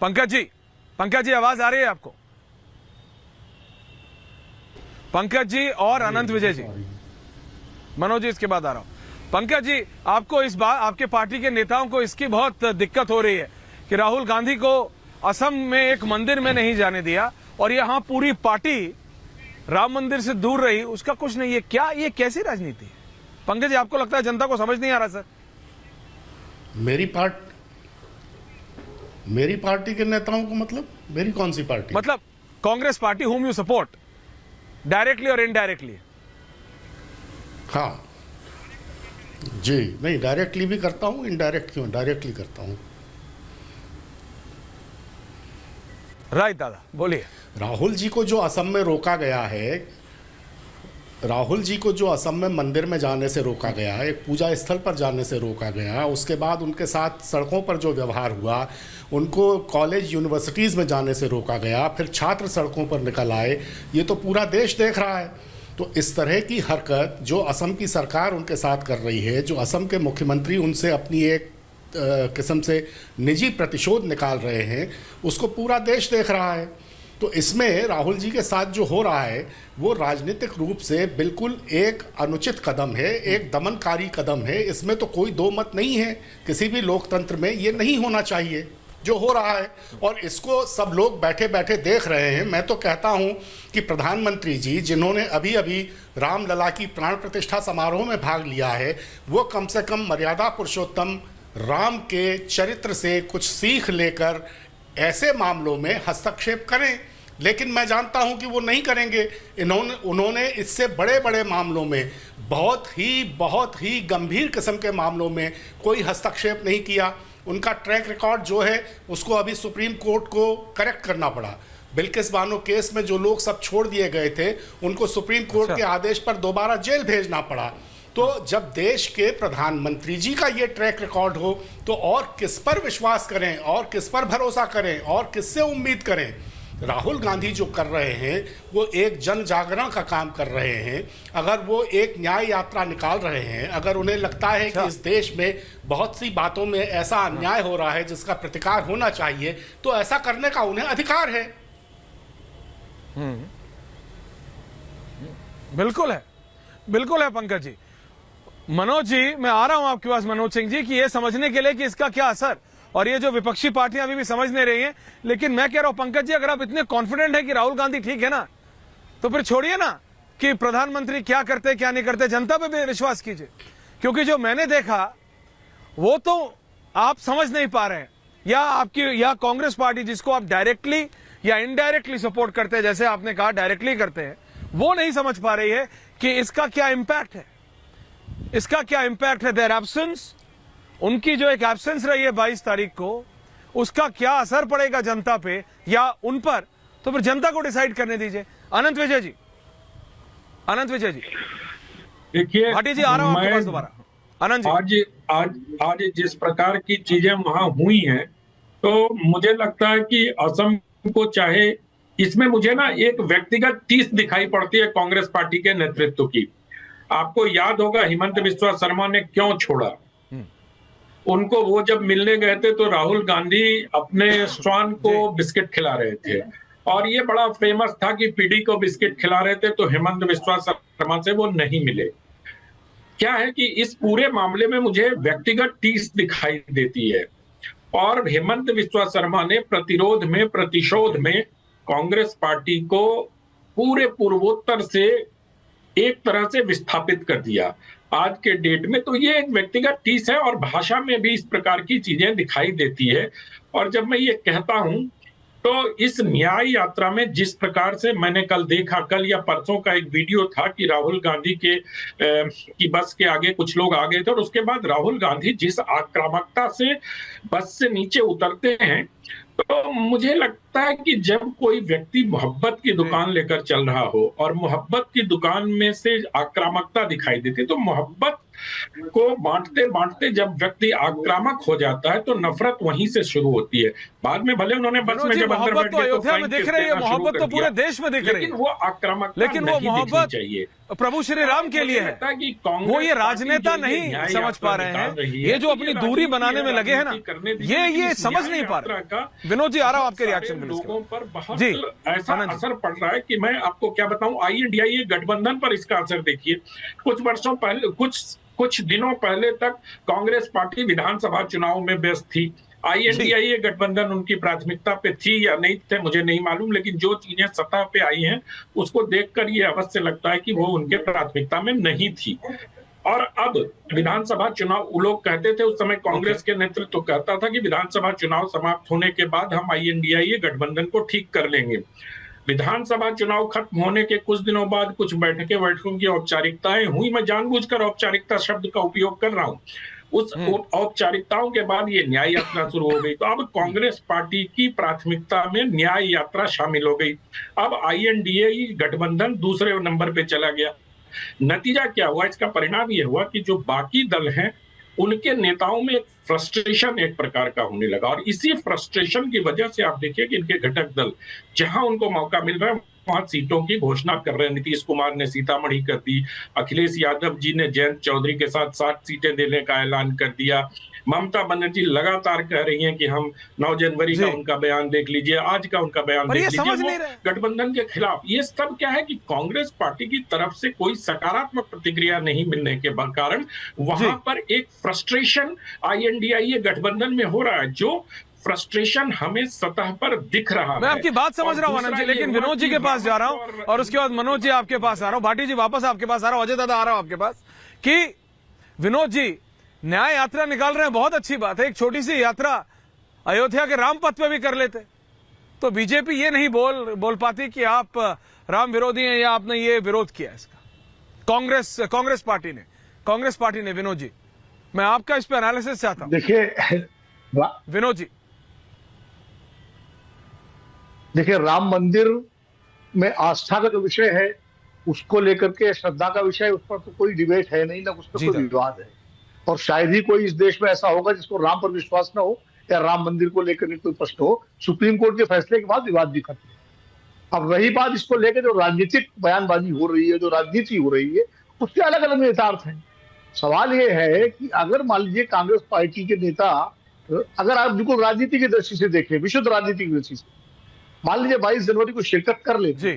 पंकज जी आवाज आ रही है आपको? पंकज जी और अनंत विजय जी, मनोज जी इसके बाद आ रहा हूं। पंकज जी, आपको इस बार आपके पार्टी के नेताओं को इसकी बहुत दिक्कत हो रही है कि राहुल गांधी को असम में एक मंदिर में नहीं जाने दिया और यहां पूरी पार्टी राम मंदिर से दूर रही, उसका कुछ नहीं है। क्या ये कैसी राजनीति है? पंकज जी, आपको लगता है जनता को समझ नहीं आ रहा? सर, मेरी पार्टी के नेताओं को मतलब मेरी कौन सी पार्टी? मतलब Congress party whom you support directly और इनडायरेक्टली। हाँ जी, नहीं डायरेक्टली भी करता हूं, इनडायरेक्ट क्यों, डायरेक्टली करता हूं। राइट दादा, बोलिए। राहुल जी को जो असम में रोका गया है, राहुल जी को जो असम में मंदिर में जाने से रोका गया, एक पूजा स्थल पर जाने से रोका गया, उसके बाद उनके साथ सड़कों पर जो व्यवहार हुआ, उनको कॉलेज यूनिवर्सिटीज़ में जाने से रोका गया, फिर छात्र सड़कों पर निकल आए, ये तो पूरा देश देख रहा है। तो इस तरह की हरकत जो असम की सरकार उनके साथ कर रही है, जो असम के मुख्यमंत्री उनसे अपनी एक किस्म से निजी प्रतिशोध निकाल रहे हैं, उसको पूरा देश देख रहा है। तो इसमें राहुल जी के साथ जो हो रहा है वो राजनीतिक रूप से बिल्कुल एक अनुचित कदम है, एक दमनकारी कदम है। इसमें तो कोई दो मत नहीं है, किसी भी लोकतंत्र में ये नहीं होना चाहिए जो हो रहा है, और इसको सब लोग बैठे बैठे देख रहे हैं। मैं तो कहता हूं कि प्रधानमंत्री जी, जिन्होंने अभी अभी रामलला की प्राण प्रतिष्ठा समारोह में भाग लिया है, वो कम से कम मर्यादा पुरुषोत्तम राम के चरित्र से कुछ सीख लेकर ऐसे मामलों में हस्तक्षेप करें। लेकिन मैं जानता हूं कि वो नहीं करेंगे। उन्होंने इससे बड़े बड़े मामलों में, बहुत ही गंभीर किस्म के मामलों में कोई हस्तक्षेप नहीं किया। उनका ट्रैक रिकॉर्ड जो है उसको अभी सुप्रीम कोर्ट को करेक्ट करना पड़ा। बिल्किस बानो केस में जो लोग सब छोड़ दिए गए थे, उनको सुप्रीम कोर्ट के आदेश पर दोबारा जेल भेजना पड़ा। तो जब देश के प्रधानमंत्री जी का ये ट्रैक रिकॉर्ड हो, तो और किस पर विश्वास करें, और किस पर भरोसा करें, और किससे उम्मीद करें? राहुल गांधी जो कर रहे हैं वो एक जन जागरण का काम कर रहे हैं। अगर वो एक न्याय यात्रा निकाल रहे हैं, अगर उन्हें लगता है कि इस देश में बहुत सी बातों में ऐसा अन्याय हो रहा है जिसका प्रतिकार होना चाहिए, तो ऐसा करने का उन्हें अधिकार है। बिल्कुल है पंकज जी। मनोज जी, मैं आ रहा हूं आपके पास, मनोज सिंह जी, कि ये समझने के लिए कि इसका क्या असर, और ये जो विपक्षी पार्टियां अभी भी समझ नहीं रही हैं। लेकिन मैं कह रहा हूं पंकज जी, अगर आप इतने कॉन्फिडेंट हैं कि राहुल गांधी ठीक है ना, तो फिर छोड़िए ना कि प्रधानमंत्री क्या करते क्या नहीं करते, जनता पे भी विश्वास कीजिए। क्योंकि जो मैंने देखा वो तो आप समझ नहीं पा रहे हैं, या कांग्रेस पार्टी जिसको आप डायरेक्टली या इनडायरेक्टली सपोर्ट करते हैं, जैसे आपने कहा डायरेक्टली करते हैं, वो नहीं समझ पा रही है कि इसका क्या इंपैक्ट है। इसका क्या इंपैक्ट है, देयर एब्सेंस, उनकी जो एक एब्सेंस रही है 22 तारीख को, उसका क्या असर पड़ेगा जनता पे या उन पर, तो फिर जनता को डिसाइड करने दीजिए। अनंत विजय जी, देखिए, भाटी जी, आ रहा हूं आपके पास दोबारा। अनंत जी, आज जिस प्रकार की चीजें वहां हुई हैं, तो मुझे लगता है कि असम को, चाहे इसमें मुझे ना एक व्यक्तिगत टीस दिखाई पड़ती है कांग्रेस पार्टी के नेतृत्व की। आपको याद होगा हिमंत बिस्वा शर्मा ने क्यों छोड़ा उनको। वो जब मिलने गए थे तो राहुल गांधी अपने स्वान को बिस्किट खिला रहे थे, और ये बड़ा फेमस था कि पीडी को बिस्किट खिला रहे थे, तो हिमंत बिस्वा शर्मा से वो नहीं मिले। क्या है कि इस पूरे मामले में मुझे व्यक्तिगत टीस दिखाई देती है, और हेमंत बिस्वा शर्मा ने प्रतिशोध में कांग्रेस पार्टी को पूरे पूर्वोत्तर से एक तरह से विस्थापित कर दिया आज के डेट में। तो ये एक व्यक्तिगत टीस है, और भाषा में भी इस प्रकार की चीजें दिखाई देती है। और जब मैं ये कहता हूं, तो इस न्याय यात्रा में जिस प्रकार से मैंने कल या परसों का एक वीडियो था कि राहुल गांधी की बस के आगे कुछ लोग आ गए थे, और उसके बाद राहुल गांधी जिस आक्रामकता से बस से नीचे उतरते हैं, तो मुझे लगता है कि जब कोई व्यक्ति मोहब्बत की दुकान लेकर चल रहा हो और मोहब्बत की दुकान में से आक्रामकता दिखाई देती है, तो मोहब्बत को बांटते बांटते जब व्यक्ति आक्रामक हो जाता है, तो नफरत वहीं से शुरू होती है। बाद में भले उन्होंने बस में जब अंदर बैठ गए, अयोध्या में दिख रही है मोहब्बत, तो पूरे देश में दिख रही है, लेकिन वो आक्रामकता नहीं दिखनी चाहिए। प्रभु श्री राम के लिए है। कि वो ये राजनेता नहीं समझ पा रहे हैं, ये जो अपनी दूरी बनाने में लगे हैं ना, ये समझ नहीं पा रहे। विनोद जी, आ रहा हूं आपके रिएक्शन में। लोगों पर बहुत ऐसा असर पड़ रहा है कि मैं आपको क्या बताऊं। INDIA गठबंधन पर इसका असर देखिए। कुछ वर्षों पहले, कुछ दिनों पहले तक कांग्रेस पार्टी विधानसभा चुनाव में व्यस्त थी। INDIA गठबंधन उनकी प्राथमिकता पे थी या नहीं थे मुझे नहीं मालूम, लेकिन जो चीजें सतह पे आई हैं उसको देखकर ये अवश्य लगता है कि वो उनके प्राथमिकता में नहीं थी। और अब विधानसभा चुनाव, वो लोग कहते थे उस समय, कांग्रेस के नेतृत्व कहता था कि विधानसभा चुनाव समाप्त होने के बाद हम INDIA गठबंधन को ठीक कर लेंगे। विधानसभा चुनाव खत्म होने के कुछ दिनों बाद कुछ बैठकों की औपचारिकताएं हुई। मैं जानबूझकर औपचारिकता शब्द का उपयोग कर रहा हूं। उस औपचारिकताओं के बाद ये न्याय यात्रा शुरू हो गई। तो अब कांग्रेस पार्टी की प्राथमिकता में न्याय यात्रा शामिल हो गई। अब INDIA गठबंधन दूसरे नंबर पे चला गया। नतीजा क्या हुआ? इसका परिणाम ये हुआ कि जो बाकी दल हैं उनके नेताओं में एक फ्रस्ट्रेशन एक प्रकार का होने लगा। और इसी फ्रस्ट्रेशन की वजह से आप देखिए कि इनके घटक दल जहां उनको मौका मिल रहा है वहां सीटों की घोषणा कर रहे हैं। नीतीश कुमार ने सीतामढ़ी कर दी, अखिलेश यादव जी ने जयंत चौधरी के साथ 60 सीटें देने का ऐलान कर दिया। ममता बनर्जी लगातार कह रही हैं कि हम 9 जनवरी का उनका बयान देख लीजिए, आज का उनका बयान देख लीजिए, वो गठबंधन के खिलाफ। ये सब क्या है कि कांग्रेस पार्टी की तरफ से कोई सकारात्मक प्रतिक्रिया नहीं मिलने के कारण वहां पर एक फ्रस्ट्रेशन INDIA गठबंधन में हो रहा है, जो फ्रस्ट्रेशन हमें सतह पर दिख रहा है। मैं आपकी बात समझ रहा हूं आनंद जी, लेकिन विनोद जी के पास जा रहा हूं और उसके बाद मनोज जी आपके पास आ रहा हूं, भाटी जी वापस आपके पास आ रहा हूं, अजय दादा आ रहा हूं आपके पास। कि विनोद जी न्याय यात्रा निकाल रहे हैं, बहुत अच्छी बात है। एक छोटी सी यात्रा अयोध्या के राम पथ पे भी कर लेते तो बीजेपी ये नहीं बोल पाती कि आप राम विरोधी हैं या आपने ये विरोध किया इसका। कांग्रेस पार्टी ने विनोद जी, मैं आपका इस पे एनालिसिस चाहता हूं। विनोद जी देखिए, राम मंदिर में आस्था का जो विषय है उसको लेकर के, श्रद्धा का विषय, उस पर तो कोई डिबेट है नहीं, ना उस पर कोई विवाद है। और शायद ही कोई इस देश में ऐसा होगा जिसको राम पर विश्वास ना हो या राम मंदिर को लेकर कोई प्रश्न हो। सुप्रीम कोर्ट के फैसले के बाद विवाद भी खत्म। अब रही बात इसको लेकर जो राजनीतिक बयानबाजी हो रही है, जो राजनीति हो रही है, उसके अलग अलग नेतार्थ हैं। सवाल ये है कि अगर मान लीजिए कांग्रेस पार्टी के नेता, अगर आप बिल्कुल राजनीति की दृष्टि से देखें, विशुद्ध राजनीति की दृष्टि से, मान लीजिए 22 जनवरी को शिरकत कर लेते,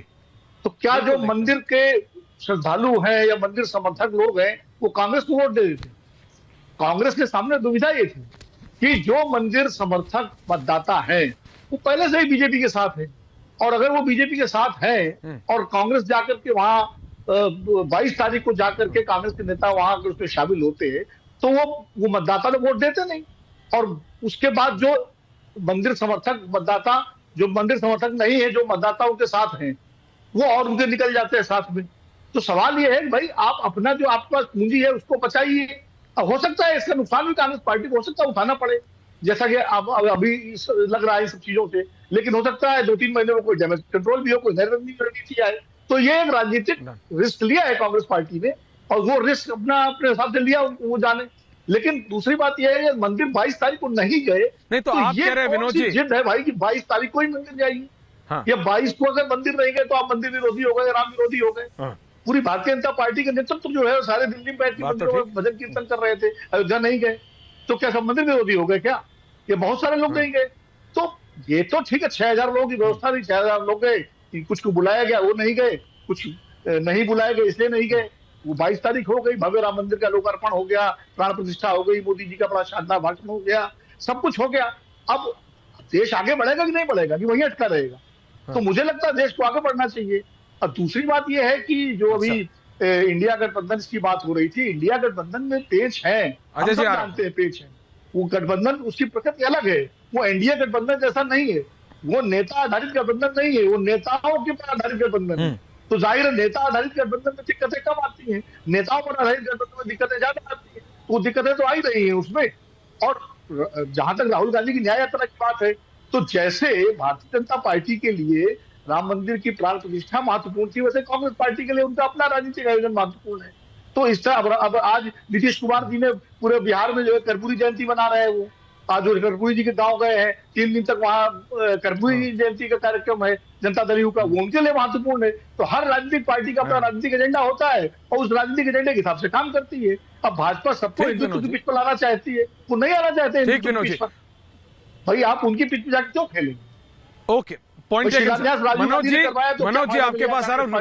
तो क्या जो मंदिर के श्रद्धालु हैं या मंदिर समर्थक लोग हैं वो कांग्रेस को वोट दे देते? कांग्रेस के सामने दुविधा ये थी कि जो मंदिर समर्थक मतदाता हैं वो पहले से ही बीजेपी के साथ है, और अगर वो बीजेपी के साथ है और कांग्रेस जाकर के वहां 22 तारीख को जाकर के कांग्रेस के नेता वहां अगर उसमें शामिल होते तो वो मतदाता लोग वोट देते नहीं। और उसके बाद जो मंदिर समर्थक मतदाता, जो मंदिर समर्थक नहीं है, जो मतदाताओं के साथ हैं, वो और उनके निकल जाते हैं साथ में। तो सवाल ये है भाई, आप अपना जो आपके पास पूंजी है उसको बचाइए। हो सकता है इसका नुकसान भी कांग्रेस पार्टी को हो सकता है उठाना पड़े, जैसा कि अब अभी लग रहा है इन सब चीजों से, लेकिन हो सकता है 2-3 महीने में कोई डैमेज कंट्रोल भी हो, कोई नई रणनीति आए। तो ये एक राजनीतिक रिस्क लिया है कांग्रेस पार्टी ने, और वो रिस्क अपने हिसाब से लिया, वो जाने। लेकिन दूसरी बात यह है, मंदिर 22 तारीख को नहीं गए, नहीं तो आप कह रहे हैं विनोद जी, जिद है भाई कि 22 तारीख को ही मंदिर जाइए। या 22 को अगर मंदिर नहीं गए तो आप मंदिर विरोधी हो गए, राम विरोधी हो गए। पूरी भारतीय जनता पार्टी के नेतृत्व जो है सारे दिल्ली में बैठ के मंदिरों में भजन कीर्तन कर रहे थे, अयोध्या नहीं गए, तो क्या सब मंदिर विरोधी हो गए? क्या ये बहुत सारे लोग नहीं गए? तो ये तो ठीक है, 6000 लोगों की व्यवस्था थी, 6000 लोग गए, कुछ को बुलाया गया वो नहीं गए, कुछ नहीं बुलाए गए इसलिए नहीं गए। वो 22 तारीख हो गई, भव्य राम मंदिर का लोकार्पण हो गया, प्राण प्रतिष्ठा हो गई, मोदी जी का बड़ा शानदार भाषण हो गया, सब कुछ हो गया। अब देश आगे बढ़ेगा कि नहीं बढ़ेगा, कि वही अटका रहेगा? तो मुझे लगता है देश को आगे बढ़ना चाहिए। और दूसरी बात यह है कि जो अभी इंडिया गठबंधन की बात हो रही थी, इंडिया गठबंधन में पेच है, हम सब जानते हैं पेच है। वो गठबंधन, उसकी प्रकृति अलग है, वो एनडीए गठबंधन जैसा नहीं है, वो नेता आधारित गठबंधन नहीं है, वो नेताओं के पर आधारित गठबंधन है। तो जाहिर है नेता आधारित गठबंधन में दिक्कतें कम आती हैं, नेताओं पर आधारित गठबंधन में दिक्कतें ज्यादा आती हैं। वो दिक्कतें तो आ ही रही है उसमें। और जहां तक राहुल गांधी की न्याय यात्रा की बात है, तो जैसे भारतीय जनता पार्टी के लिए राम मंदिर की प्राण प्रतिष्ठा महत्वपूर्ण थी, वैसे कांग्रेस पार्टी के लिए उनका अपना राजनीतिक आयोजन महत्वपूर्ण है। तो इस तरह अब आज नीतीश कुमार जी ने पूरे बिहार में जो है कर्पूरी जयंती मना रहे हैं वो, आज जो कर्पूरी जी के गांव गए हैं, 3 दिन तक वहां कर्पूरी जयंती का कार्यक्रम है जनता दल यू का, वो उनके लिए महत्वपूर्ण है। तो हर राजनीतिक पार्टी का अपना राजनीतिक एजेंडा होता है और उस राजनीतिक एजेंडे के हिसाब से काम करती है। अब भाजपा सबको ठीक, हिंदुत्व विनोद की जी। पिच पर लाना चाहती है, वो नहीं आना चाहते ठीक, हिंदुत्व की विनोद पिच जी। पर। भाई आप उनकी पिच पर जाकर क्यों खेलेंगे? ओके, पॉइंट शिलान्यास राजीव मनोज गांधी ने जी, करवाया तो क्या मनोज जी फायदा आपके मिलेगा पास आ रहा हूं। कांग्रेस